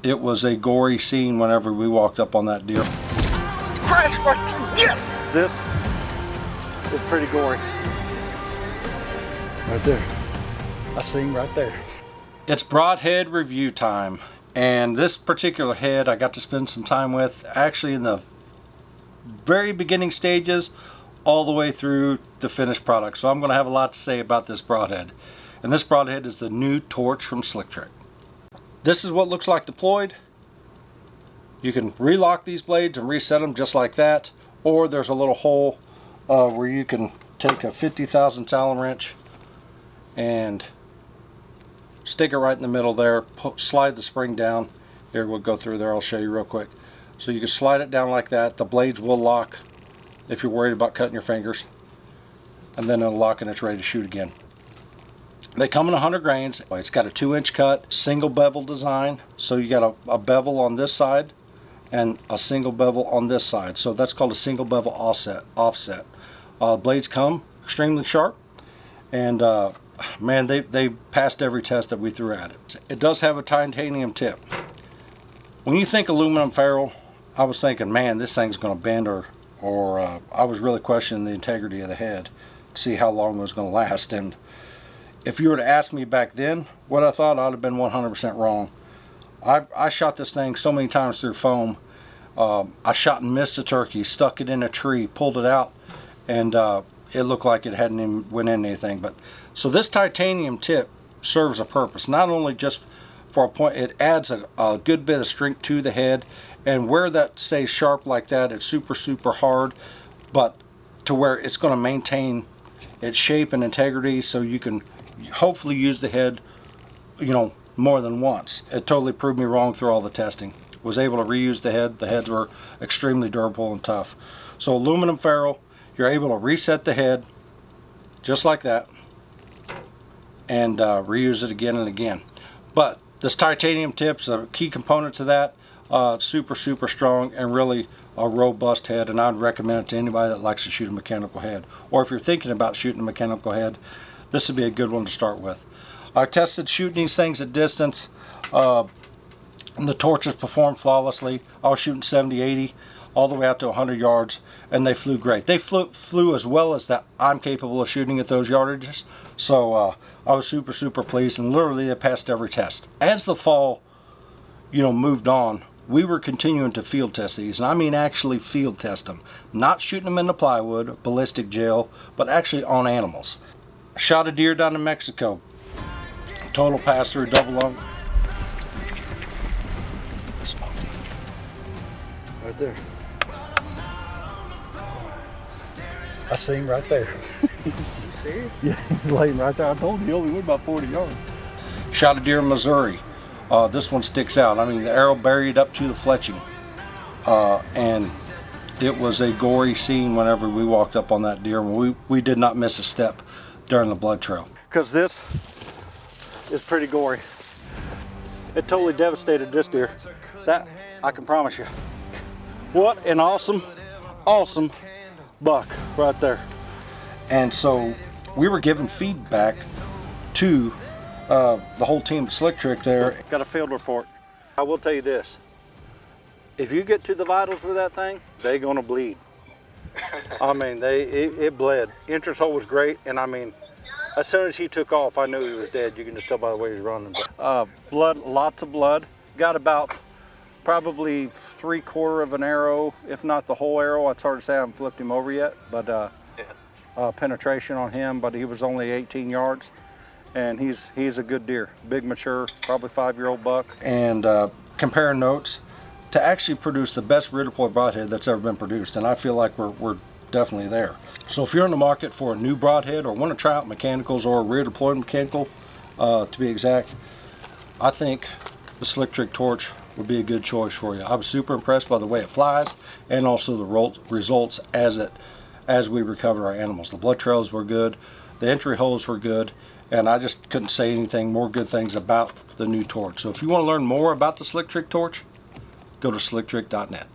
It was a gory scene whenever we walked up on that deer. Crash right through, yes! This is pretty gory. Right there. I seen right there. It's broadhead review time. And this particular head I got to spend some time with actually in the very beginning stages all the way through the finished product. So I'm going to have a lot to say about this broadhead. And this broadhead is the new torch from Slick Trick. This is what it looks like deployed. You can relock these blades and reset them just like that, or there's a little hole where you can take a 50,000 Allen wrench and stick it right in the middle there, slide the spring down. Here, we'll go through there, I'll show you real quick. So you can slide it down like that. The blades will lock if you're worried about cutting your fingers, and then it'll lock and it's ready to shoot again. They come in 100 grains. It's got a 2-inch cut, single bevel design. So you got a bevel on this side and a single bevel on this side. So that's called a single bevel offset. Blades come extremely sharp, and man, they passed every test that we threw at it. It does have a titanium tip. When you think aluminum ferrule, I was thinking, man, this thing's going to bend, or I was really questioning the integrity of the head to see how long it was going to last. And if you were to ask me back then what I thought, I'd have been 100% wrong. I shot this thing so many times through foam. I shot and missed a turkey, stuck it in a tree, pulled it out, and it looked like it hadn't even went in anything. But so this titanium tip serves a purpose, not only just for a point, it adds a good bit of strength to the head, and where that stays sharp like that, it's super hard, but to where it's going to maintain its shape and integrity, so you can hopefully use the head, you know, more than once. It totally proved me wrong through all the testing. Was able to reuse the head. The heads were extremely durable and tough. So aluminum ferrule, you're able to reset the head just like that and reuse it again and again. But this titanium tip's a key component to that. Super strong and really a robust head, and I'd recommend it to anybody that likes to shoot a mechanical head, or if you're thinking about shooting a mechanical head, this would be a good one to start with. I tested shooting these things at distance, and the torches performed flawlessly. I was shooting 70-80 all the way out to 100 yards, and they flew great. They flew as well as that I'm capable of shooting at those yardages. So I was super pleased, and literally they passed every test. As the fall, you know, moved on, we were continuing to field test these, and I mean actually field test them. Not shooting them in the plywood, ballistic gel, but actually on animals. Shot a deer down in Mexico. Total pass through, double lung. Right there. I seen right there. See? Yeah, he's laying right there. I told you he only went about 40 yards. Shot a deer in Missouri. This one sticks out. I mean, the arrow buried up to the fletching. And it was a gory scene whenever we walked up on that deer. We did not miss a step during the blood trail. Because this is pretty gory. It totally devastated this deer. That, I can promise you. What an awesome buck right there. And so we were giving feedback to the whole team at Slick Trick there. Got a field report. I will tell you this. If you get to the vitals with that thing, they're gonna bleed. I mean, it bled. Entrance hole was great, and I mean, as soon as he took off, I knew he was dead. You can just tell by the way he's running. Blood, lots of blood. Got about probably 3/4 of an arrow, if not the whole arrow. It's hard to say, I haven't flipped him over yet, but penetration on him, but he was only 18 yards. And he's a good deer, big, mature, probably 5-year-old buck. And compare notes to actually produce the best rear deploy broadhead that's ever been produced, and I feel like we're definitely there. So if you're in the market for a new broadhead or want to try out mechanicals or a rear deployed mechanical, to be exact, I think the Slick Trick torch would be a good choice for you. I was super impressed by the way it flies and also the results as we recovered our animals. The blood trails were good, the entry holes were good, and I just couldn't say anything more good things about the new torch. So if you want to learn more about the Slick Trick torch, go to slicktrick.net.